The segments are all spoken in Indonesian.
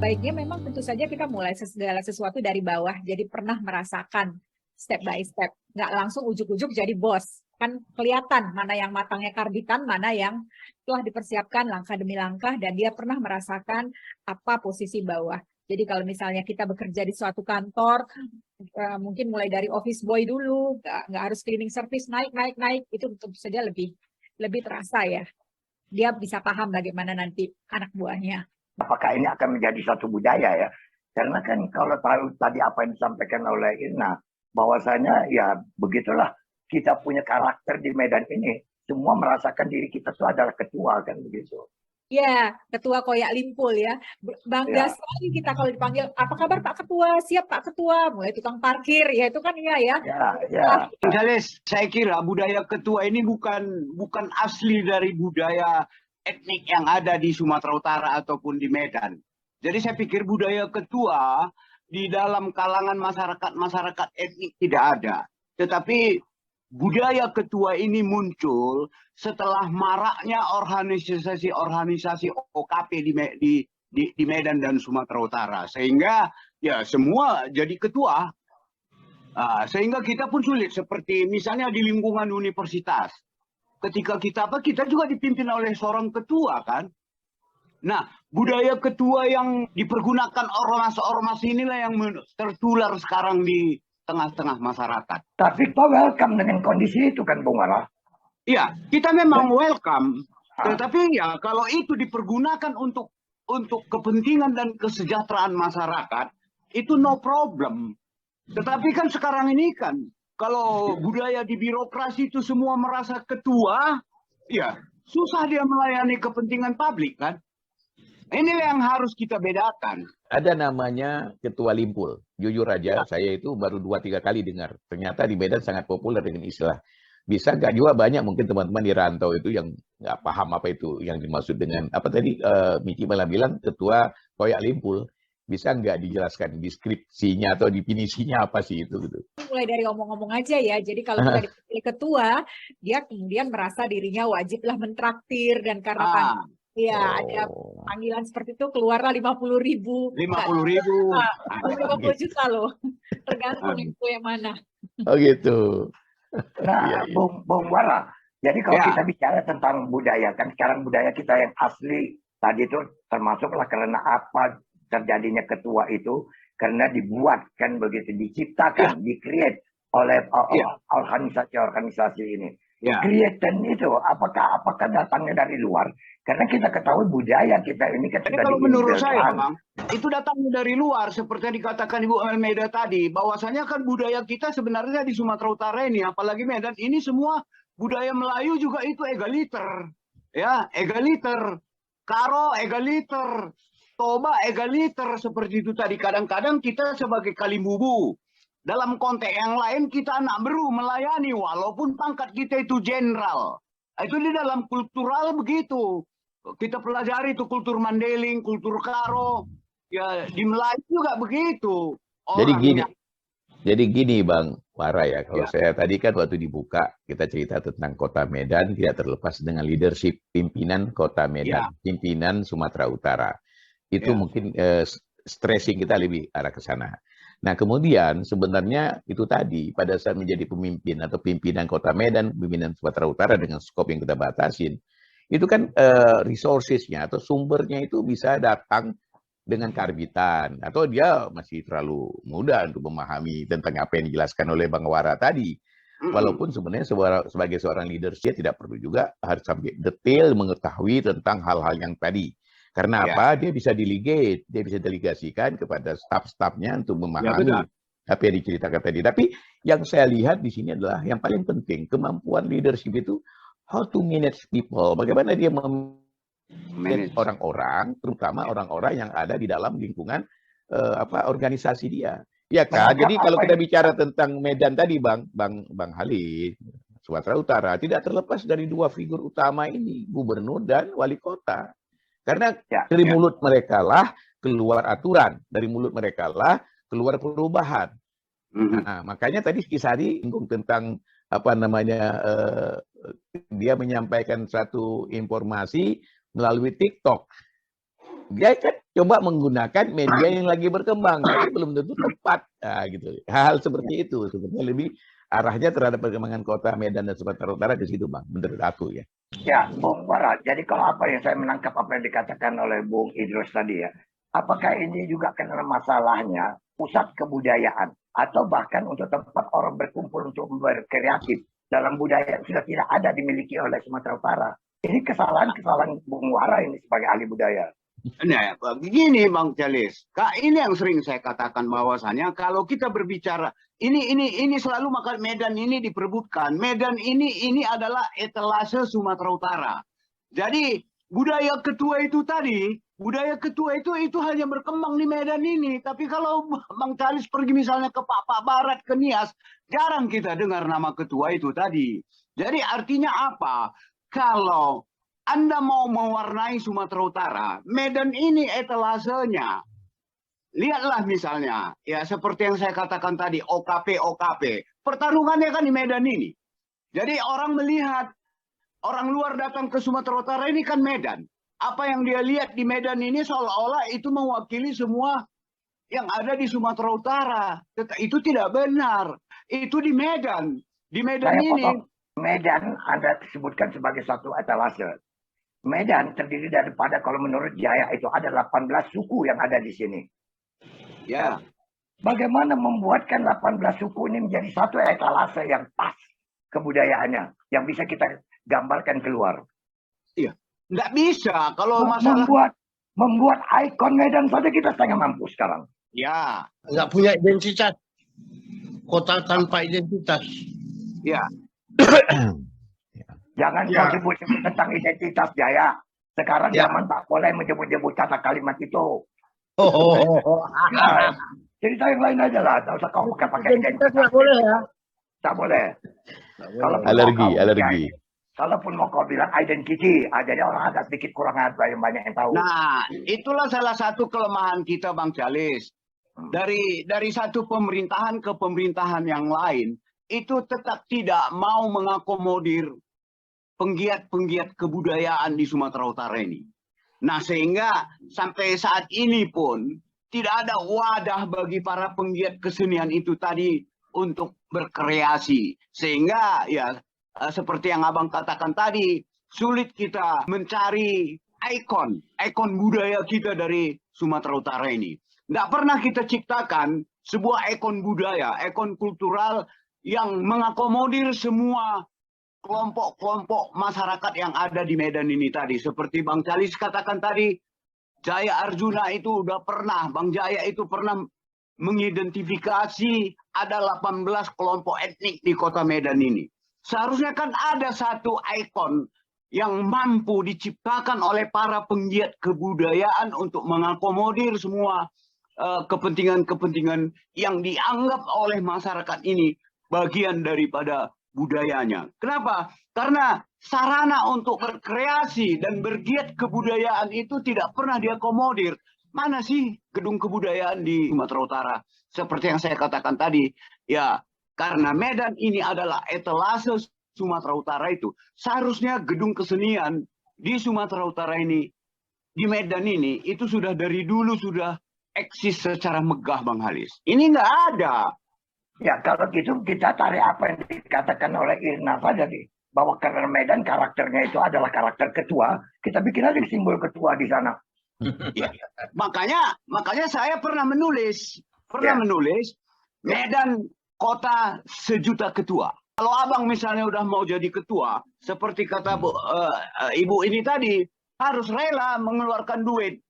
baiknya memang tentu saja kita mulai segala sesuatu dari bawah. Jadi pernah merasakan step by step. Nggak langsung ujuk-ujuk jadi bos. Kan kelihatan mana yang matangnya karbitan, mana yang telah dipersiapkan langkah demi langkah, dan dia pernah merasakan apa posisi bawah. Jadi kalau misalnya kita bekerja di suatu kantor, mungkin mulai dari office boy dulu, nggak harus cleaning service, naik, itu tentu saja lebih terasa ya. Dia bisa paham bagaimana nanti anak buahnya. Apakah ini akan menjadi suatu budaya ya? Karena kan kalau tahu tadi apa yang disampaikan oleh Irna, bahwasanya ya begitulah kita punya karakter di Medan ini. Semua merasakan diri kita itu adalah ketua kan begitu. Ya, Ketua Koyak Limpul ya. Bangga sekali kita kalau dipanggil, apa kabar Pak Ketua? Siap Pak Ketua. Mulai tukang parkir, ya itu kan iya ya. Ya. Charles, saya kira budaya ketua ini bukan asli dari budaya etnik yang ada di Sumatera Utara ataupun di Medan. Jadi saya pikir budaya ketua di dalam kalangan masyarakat etnik tidak ada. Tetapi budaya ketua ini muncul setelah maraknya organisasi OKP di Medan dan Sumatera Utara. Sehingga ya semua jadi ketua. Sehingga kita pun sulit, seperti misalnya di lingkungan universitas. Ketika kita juga dipimpin oleh seorang ketua kan. Nah, budaya ketua yang dipergunakan ormas-ormas inilah yang tertular sekarang di tengah-tengah masyarakat. Tapi kita welcome dengan kondisi itu kan, Bung Wara? Iya, kita memang welcome. Tetapi ya kalau itu dipergunakan untuk kepentingan dan kesejahteraan masyarakat, itu no problem. Tetapi kan sekarang ini kan, kalau budaya di birokrasi itu semua merasa ketua, ya susah dia melayani kepentingan publik kan. Ini yang harus kita bedakan. Ada namanya Ketua Limpul. Jujur aja, saya itu baru 2-3 kali dengar. Ternyata di Medan sangat populer dengan istilah. Bisa nggak juga banyak mungkin teman-teman di rantau itu yang nggak paham apa itu yang dimaksud dengan, apa tadi Miki malah bilang Ketua Koyak Limpul. Bisa nggak dijelaskan deskripsinya atau definisinya apa sih itu? Gitu. Mulai dari ngomong-ngomong aja ya. Jadi kalau kita dipilih ketua, dia kemudian merasa dirinya wajiblah mentraktir, dan karena ada panggilan seperti itu keluarlah 50.000. 50.000. 50 juta loh. Tergantung itu yang mana. Oh gitu. Nah, Bung Wara, jadi kalau kita bicara tentang budaya, kan sekarang budaya kita yang asli tadi itu termasuklah karena apa terjadinya ketua itu, karena dibuat kan begitu, diciptakan, di-create oleh organisasi-organisasi ini. Create itu apakah datangnya dari luar? Karena kita ketahui budaya kita ini kan sudah kalau menurut saya, Bang, itu datangnya dari luar seperti yang dikatakan Ibu Almeida tadi, bahwasanya kan budaya kita sebenarnya di Sumatera Utara ini, apalagi Medan ini semua budaya Melayu juga itu egaliter. Ya, egaliter. Karo egaliter. Toba egaliter seperti itu tadi. Kadang-kadang kita sebagai Kalimbubu, dalam konteks yang lain kita anak beru melayani walaupun pangkat kita itu jenderal. Itu di dalam kultural begitu. Kita pelajari itu kultur Mandeling, kultur Karo. Ya di Melayu juga begitu. Jadi gini Bang Wara ya, kalau saya tadi kan waktu dibuka kita cerita tentang Kota Medan tidak terlepas dengan leadership pimpinan Kota Medan, pimpinan Sumatera Utara. Itu mungkin stressing kita lebih arah ke sana. Nah kemudian sebenarnya itu tadi pada saat menjadi pemimpin atau pimpinan Kota Medan, pimpinan Sumatera Utara dengan skop yang kita batasin, itu kan resourcesnya atau sumbernya itu bisa datang dengan karbitan, atau dia masih terlalu muda untuk memahami tentang apa yang dijelaskan oleh Bang Wara tadi. Walaupun sebenarnya sebagai seorang leadership tidak perlu juga harus sampai detail mengetahui tentang hal-hal yang tadi. Karena apa? Dia bisa delegate, dia bisa delegasikan kepada staf-stafnya untuk memahami apa yang diceritakan tadi. Tapi yang saya lihat di sini adalah yang paling penting, kemampuan leadership itu how to manage people. Bagaimana dia manage orang-orang, terutama orang-orang yang ada di dalam lingkungan organisasi dia. Ya kan? Jadi kalau kita bicara tentang Medan tadi, Bang Halid, Sumatera Utara tidak terlepas dari dua figur utama ini, gubernur dan wali kota. Karena dari mulut mereka lah keluar aturan, dari mulut mereka lah keluar perubahan. Nah, makanya tadi Kisari singgung tentang apa namanya, dia menyampaikan satu informasi melalui TikTok. Dia kan coba menggunakan media yang lagi berkembang, tapi belum tentu tepat. Nah, gitu. Hal-hal seperti itu sebetulnya lebih arahnya terhadap perkembangan kota Medan dan Sumatera Utara ke situ, Bang, menurut aku ya. Ya, Bung Bara. Jadi kalau apa yang saya menangkap apa yang dikatakan oleh Bung Idrus tadi ya, apakah ini juga karena masalahnya pusat kebudayaan atau bahkan untuk tempat orang berkumpul untuk berkreatif dalam budaya yang sudah tidak ada dimiliki oleh Sumatera Utara. Ini kesalahan-kesalahan Bung Wara ini sebagai ahli budaya. Nah, begini Bang Jalis, Kak, ini yang sering saya katakan bahwasannya kalau kita berbicara ini selalu maka Medan ini diperebutkan. Medan ini adalah etalase Sumatera Utara. Jadi budaya ketua itu tadi, budaya ketua itu hanya berkembang di Medan ini. Tapi kalau Bang Jalis pergi misalnya ke Pak Barat, ke Nias, jarang kita dengar nama ketua itu tadi. Jadi artinya apa? Kalau Anda mau mewarnai Sumatera Utara, Medan ini etalasenya. Lihatlah misalnya, ya seperti yang saya katakan tadi, OKP. Pertarungannya kan di Medan ini. Jadi orang melihat, orang luar datang ke Sumatera Utara ini kan Medan. Apa yang dia lihat di Medan ini seolah-olah itu mewakili semua yang ada di Sumatera Utara. Itu tidak benar. Itu di Medan. Di Medan Saya ini. potong. Medan Anda sebutkan sebagai satu etalase. Medan terdiri daripada kalau menurut Jaya itu ada 18 suku yang ada di sini. Ya. Bagaimana membuatkan 18 suku ini menjadi satu etalase yang pas kebudayaannya, yang bisa kita gambarkan keluar. Iya. Nggak bisa kalau masalah membuat ikon Medan saja kita setengah mampu sekarang. ya. Nggak punya identitas. Kota tanpa identitas. Ya. Jangan Ya. kau sebut-sebut tentang identitas, Jaya. Sekarang Ya. zaman tak boleh menyebut-nyebut kata kalimat itu. Oh. Ya, cerita yang lain aja lah. Tak usah kau pakai Identitas nggak boleh ya. Tak boleh. Kalaupun Alergi. Kalaupun mau kau bilang identity, jadi orang agak sedikit kurang ada yang banyak yang tahu. Nah, itulah salah satu kelemahan kita, Bang Jalis. Dari satu pemerintahan ke pemerintahan yang lain, itu tetap tidak mau mengakomodir penggiat-penggiat kebudayaan di Sumatera Utara ini. Nah, sehingga sampai saat ini pun tidak ada wadah bagi para penggiat kesenian itu tadi untuk berkreasi. Sehingga ya seperti yang Abang katakan tadi, sulit kita mencari ikon budaya kita dari Sumatera Utara ini. Nggak pernah kita ciptakan sebuah ikon budaya, ikon kultural yang mengakomodir semua kelompok-kelompok masyarakat yang ada di Medan ini tadi. Seperti Bang Jalis katakan tadi, Jaya Arjuna itu udah pernah, Bang Jaya itu pernah mengidentifikasi ada 18 kelompok etnik di kota Medan ini. Seharusnya kan ada satu ikon yang mampu diciptakan oleh para penggiat kebudayaan untuk mengakomodir semua kepentingan-kepentingan yang dianggap oleh masyarakat ini bagian daripada budayanya. Kenapa? Karena sarana untuk berkreasi dan bergiat kebudayaan itu tidak pernah diakomodir. Mana sih gedung kebudayaan di Sumatera Utara? Seperti yang saya katakan tadi, ya karena Medan ini adalah etalase Sumatera Utara itu, seharusnya gedung kesenian di Sumatera Utara ini, di Medan ini, itu sudah dari dulu sudah eksis secara megah, Bang Halis. Ini nggak ada. Ya, kalau gitu kita tarik apa yang dikatakan oleh Irna tadi, bahwa karena Medan karakternya itu adalah karakter ketua, kita bikin aja simbol ketua di sana. Ya, makanya saya pernah menulis Medan kota sejuta ketua. Kalau Abang misalnya udah mau jadi ketua, seperti kata Ibu ini tadi, harus rela mengeluarkan duit.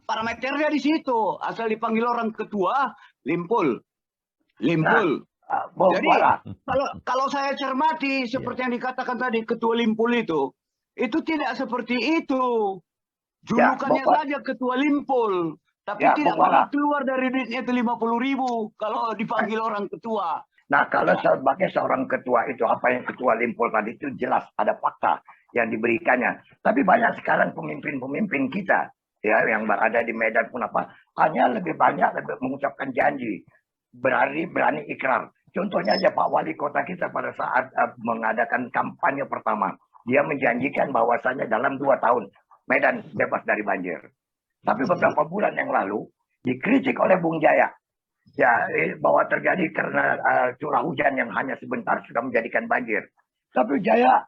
Parameternya di situ, asal dipanggil orang ketua, limpul. Jadi kalau saya cermati seperti yang dikatakan tadi ketua limpul itu tidak seperti itu. Julukannya saja ketua limpul, tapi tidak pernah keluar dari duitnya itu 50.000 kalau dipanggil orang ketua. Nah, kalau sebagai seorang ketua itu, apa yang ketua limpul tadi itu jelas ada fakta yang diberikannya. Tapi banyak sekarang pemimpin-pemimpin kita ya yang berada di Medan pun hanya lebih banyak mengucapkan janji, berani ikrar. Contohnya aja Pak Wali Kota kita pada saat mengadakan kampanye pertama, dia menjanjikan bahwasanya dalam 2 tahun Medan bebas dari banjir. Tapi beberapa bulan yang lalu dikritik oleh Bung Jaya ya bahwa terjadi karena curah hujan yang hanya sebentar sudah menjadikan banjir. Tapi Jaya,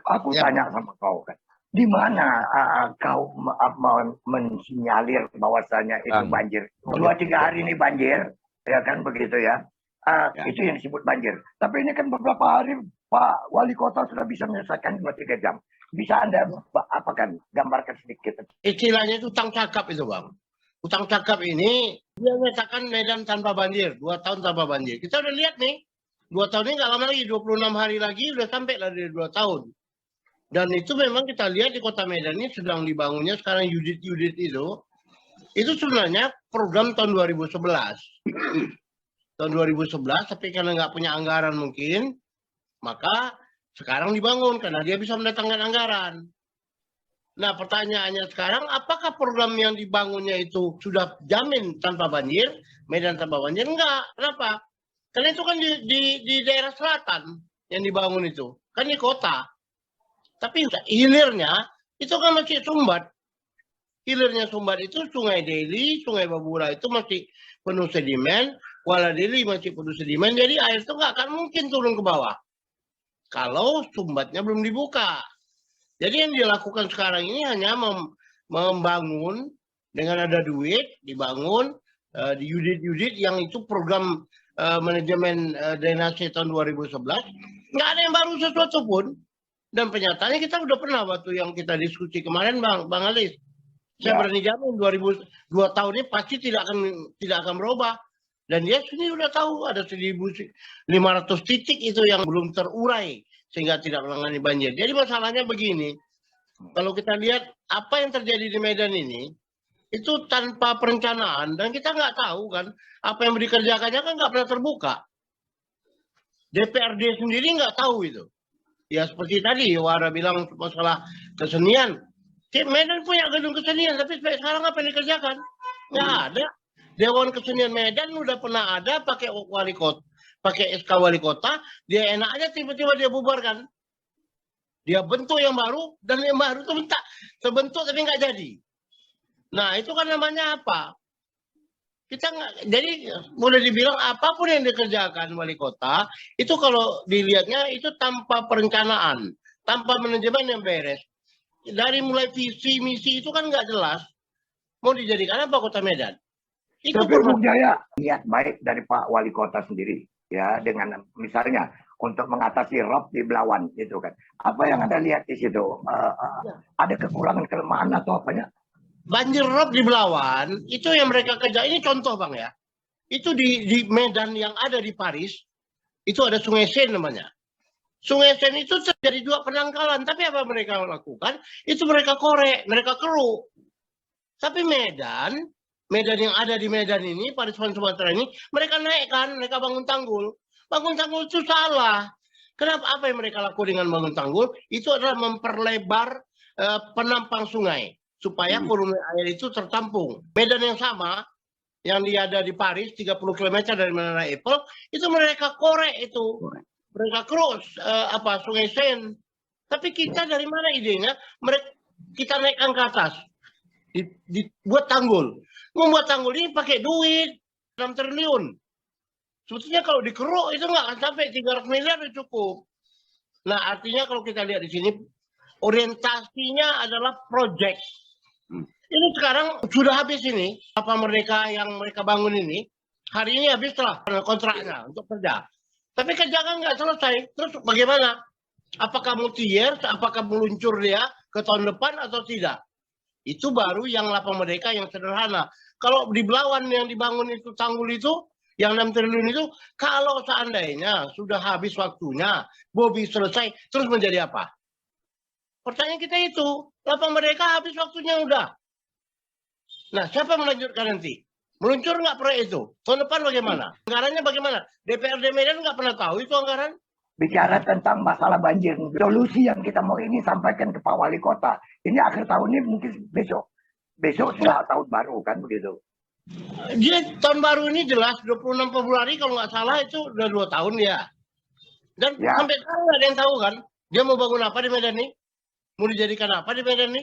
aku Ya. tanya sama kau kan, di mana kau mensinyalir bahwasanya itu Bang. banjir? 2-3 hari ini banjir, ya kan begitu ya? Ya. Itu yang disebut banjir. Tapi ini kan beberapa hari Pak Wali Kota sudah bisa menyelesaikan 2-3 jam. Bisa Anda apakan gambarkan sedikit? Istilahnya itu utang cakap itu, Bang. Utang cakap ini dia menyatakan Medan tanpa banjir, 2 tahun tanpa banjir. Kita udah lihat nih, 2 tahun ini nggak lama lagi, 26 hari lagi udah sampai lah dari 2 tahun. Dan itu memang kita lihat di kota Medan ini sedang dibangunnya sekarang unit-unit itu sebenarnya program tahun 2011. Tahun 2011, tapi karena nggak punya anggaran mungkin, maka sekarang dibangun karena dia bisa mendatangkan anggaran. Nah, pertanyaannya sekarang, apakah program yang dibangunnya itu sudah jamin tanpa banjir, Medan tanpa banjir? Enggak. Kenapa? Karena itu kan di daerah selatan yang dibangun itu, kan di kota. Tapi hilirnya itu kan masih sumbat. Hilirnya sumbat itu Sungai Deli, Sungai Babura itu masih penuh sedimen, Kuala Deli masih penuh sedimen, jadi air itu nggak akan mungkin turun ke bawah kalau sumbatnya belum dibuka. Jadi yang dilakukan sekarang ini hanya membangun dengan ada duit, dibangun di unit-unit yang itu program manajemen drainase tahun 2011. Nggak ada yang baru sesuatu pun. Dan penyataannya kita udah pernah waktu yang kita diskusi kemarin, Bang Alis. Saya berani jamin 2 tahun ini pasti tidak akan berubah. Dan dia sini udah tahu ada 1.500 titik itu yang belum terurai sehingga tidak menangani banjir. Jadi masalahnya begini, kalau kita lihat apa yang terjadi di Medan ini, itu tanpa perencanaan dan kita nggak tahu kan apa yang dikerjakannya kan nggak pernah terbuka. DPRD sendiri nggak tahu itu. Ya seperti tadi Wara bilang masalah kesenian. Medan punya gedung kesenian, tapi sekarang apa yang dikerjakan? Nggak ada. Dewan Kesenian Medan udah pernah ada pakai wali kota, pakai SK wali kota, dia enak aja tiba-tiba dia bubarkan. Dia bentuk yang baru dan yang baru itu terbentuk tapi nggak jadi. Nah itu kan namanya apa? Kita nggak, jadi boleh dibilang apapun yang dikerjakan wali kota itu kalau dilihatnya itu tanpa perencanaan, tanpa manajemen yang beres. Dari mulai visi misi itu kan nggak jelas. Mau dijadikan apa kota Medan? Itu Tapi Bung Jaya, niat baik dari Pak Wali Kota sendiri, ya dengan misalnya untuk mengatasi rob di Belawan itu kan. Apa yang Anda lihat di situ? Ada kekurangan kelemahan atau apanya? Banjir rob di Belawan itu yang mereka kerja. Ini contoh Bang ya. Itu di Medan yang ada di Paris itu ada Sungai Sen namanya. Sungai Sen itu terjadi 2 penangkalan. Tapi apa mereka lakukan? Itu mereka korek, mereka keruk. Tapi Medan yang ada di Medan ini, Paris Sumatera ini, mereka naikkan, mereka bangun tanggul. Bangun tanggul itu salah. Kenapa? Apa yang mereka lakukan dengan bangun tanggul? Itu adalah memperlebar penampang sungai. Supaya volume air itu tertampung. Medan yang sama, yang dia ada di Paris, 30 km dari Menara Eiffel, itu mereka korek itu. Mereka cross Sungai Sen. Tapi kita dari mana idenya? Kita naikkan ke atas. Dibuat tanggul. Membuat tanggul ini pakai duit 6 triliun. Sebetulnya kalau dikeruk itu nggak akan sampai 300 miliar udah cukup. Nah artinya kalau kita lihat di sini orientasinya adalah project. Ini sekarang sudah habis ini apa mereka bangun ini hari ini habis lah kontraknya untuk kerja. Tapi kerja kan nggak selesai. Terus bagaimana? Apakah multi-year? Apakah meluncur dia ke tahun depan atau tidak? Itu baru yang lapang mereka yang sederhana. Kalau di Belawan yang dibangun itu tanggul itu, yang 6 triliun itu, kalau seandainya sudah habis waktunya, Bobi selesai, terus menjadi apa? Pertanyaan kita itu, lapang mereka habis waktunya udah. Nah, siapa melanjutkan nanti? Meluncur nggak proyek itu? Tahun depan bagaimana? Anggarannya bagaimana? DPRD Medan nggak pernah tahu itu anggaran. Bicara tentang masalah banjir, solusi yang kita mau ini sampaikan ke Pak Wali Kota. Ini akhir tahun ini mungkin besok setelah tahun baru kan begitu. Dia tahun baru ini jelas 26 Februari kalau nggak salah itu udah 2 tahun ya. Dan sampai sekarang nggak ada yang tahu kan dia mau bangun apa di Medan ini, mau dijadikan apa di Medan ini.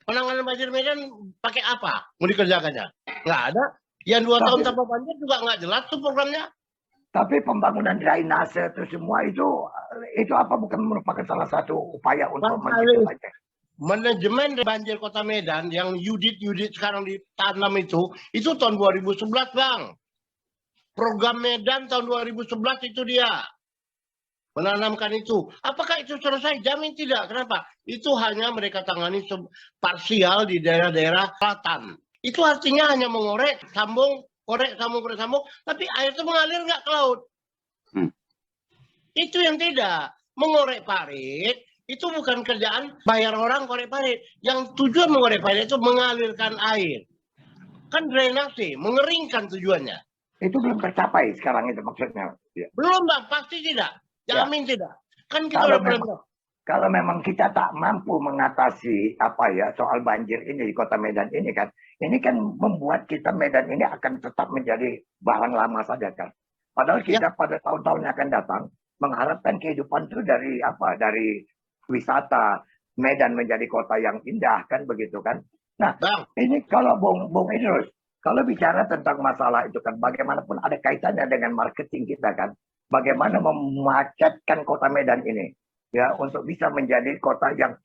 Penanganan banjir Medan pakai apa? Mau dikerjakannya? Nggak ada. Yang 2 tahun tanpa banjir juga nggak jelas tuh programnya. Tapi pembangunan drainase itu semua itu apa bukan merupakan salah satu upaya untuk mencegah banjir? Manajemen banjir Kota Medan yang Yudit sekarang ditanam itu tahun 2011, Bang. Program Medan tahun 2011 itu dia menanamkan itu. Apakah itu selesai? Jamin tidak. Kenapa? Itu hanya mereka tangani parsial di daerah-daerah selatan. Itu artinya hanya mengorek, sambung, tapi air itu mengalir nggak ke laut. Itu yang tidak. Mengorek parit, itu bukan kerjaan bayar orang korek parit. Yang tujuan mengorek parit itu mengalirkan air. Kan drainase, mengeringkan tujuannya. Itu belum tercapai sekarang itu maksudnya. Belum, Bang. Pasti tidak. Jamin tidak. Kan kita kalau memang kita tak mampu mengatasi soal banjir ini di Kota Medan ini kan membuat kita Medan ini akan tetap menjadi barang lama saja kan. Padahal kita pada tahun-tahun yang akan datang mengharapkan kehidupan itu dari wisata Medan menjadi kota yang indah kan begitu kan. Nah, ini kalau Bung Idrus, kalau bicara tentang masalah itu kan bagaimanapun ada kaitannya dengan marketing kita kan. Bagaimana memacetkan Kota Medan ini ya untuk bisa menjadi kota yang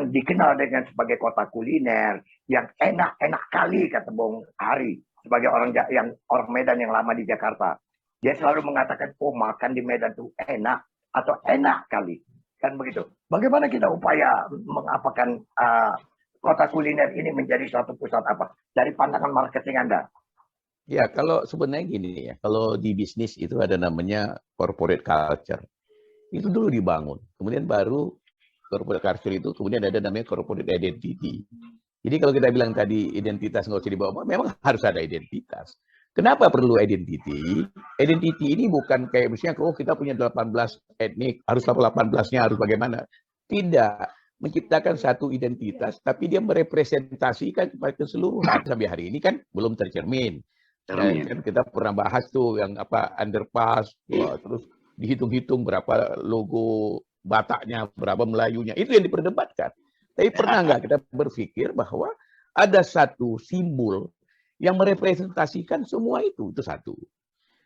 dikenal dengan sebagai kota kuliner yang enak kali kata Bung Hari sebagai orang Medan yang lama di Jakarta. Dia selalu mengatakan makan di Medan itu enak atau enak kali kan begitu. Bagaimana kita upaya mengapakan kota kuliner ini menjadi suatu pusat dari pandangan marketing Anda? Ya, kalau sebenarnya gini ya, kalau di bisnis itu ada namanya corporate culture. Itu dulu dibangun. Kemudian baru corporate culture itu, kemudian ada namanya corporate identity. Jadi kalau kita bilang tadi identitas nggak usah dibawa, memang harus ada identitas. Kenapa perlu identity? Identity ini bukan kayak misalnya, kita punya 18 etnik, harus 18-nya harus bagaimana. Tidak. Menciptakan satu identitas, tapi dia merepresentasikan kepada keseluruhan. Sampai hari ini kan belum tercermin. Kan kita pernah bahas tuh yang underpass, terus dihitung-hitung berapa logo Bataknya, berapa Melayunya, itu yang diperdebatkan. Tapi pernah nggak kita berpikir bahwa ada satu simbol yang merepresentasikan semua itu satu.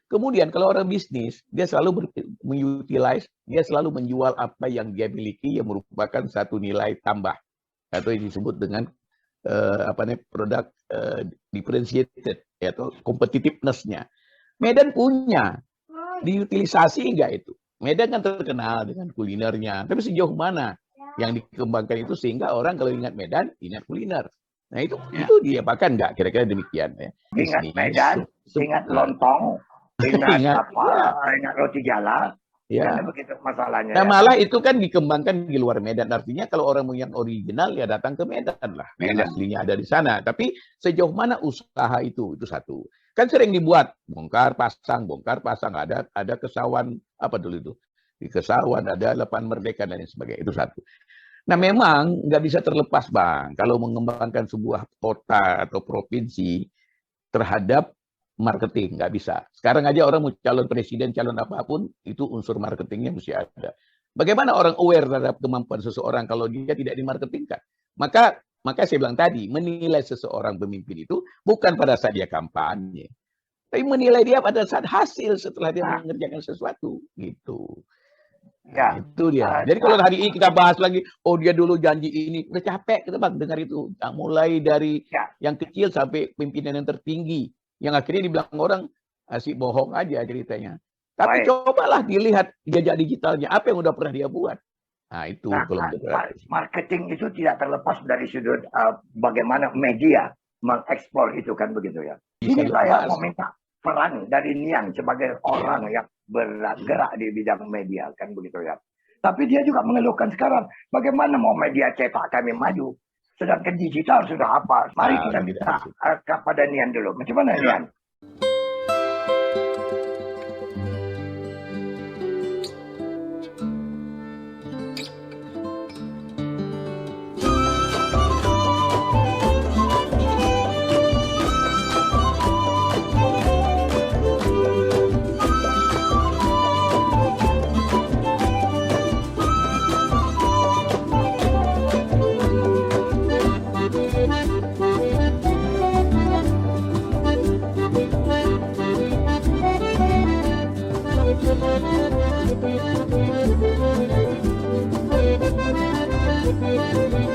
Kemudian kalau orang bisnis, dia selalu mengutilize, dia selalu menjual apa yang dia miliki yang merupakan satu nilai tambah atau yang disebut dengan produk differentiated atau competitiveness-nya. Medan punya, diutilisasi enggak itu? Medan kan terkenal dengan kulinernya, tapi sejauh mana yang dikembangkan itu sehingga orang kalau ingat Medan, ingat kuliner. Nah itu diapakan enggak? Kira-kira demikian ya. Ingat Medan, ingat lontong, ingat roti jala. Ya, begitu masalahnya. Nah, malah itu kan dikembangkan di luar Medan. Artinya kalau orang yang original ya datang ke Medan lah. Medan aslinya ada di sana. Tapi sejauh mana usaha itu satu. Kan sering dibuat bongkar pasang ada Kesawan dulu itu. Di Kesawan ada Lapangan Merdeka dan lain sebagainya. Itu satu. Nah, memang nggak bisa terlepas, Bang, kalau mengembangkan sebuah kota atau provinsi terhadap marketing, nggak bisa. Sekarang aja orang mau calon presiden, calon apapun, itu unsur marketingnya mesti ada. Bagaimana orang aware terhadap kemampuan seseorang kalau dia tidak dimarketingkan? Maka saya bilang tadi, menilai seseorang pemimpin itu bukan pada saat dia kampanye, tapi menilai dia pada saat hasil setelah dia mengerjakan sesuatu, gitu. Ya, itu dia. Jadi kalau hari ini kita bahas lagi, dia dulu janji ini, udah capek kita Bang dengar itu. Mulai dari yang kecil sampai pimpinan yang tertinggi. Yang akhirnya dibilang orang asik bohong aja ceritanya. Tapi cobalah dilihat jejak digitalnya, apa yang udah pernah dia buat. Nah itu. Marketing itu tidak terlepas dari sudut bagaimana media mengeksplor itu kan begitu ya. Ini saya mau minta peran dari Nian sebagai orang yang bergerak di bidang media kan begitu ya. Tapi dia juga mengeluhkan sekarang, bagaimana mau media cetak kami maju. Sedangkan digital sudah apa? Mari kita minta kepada Nian dulu. Macam mana Nian? Bang.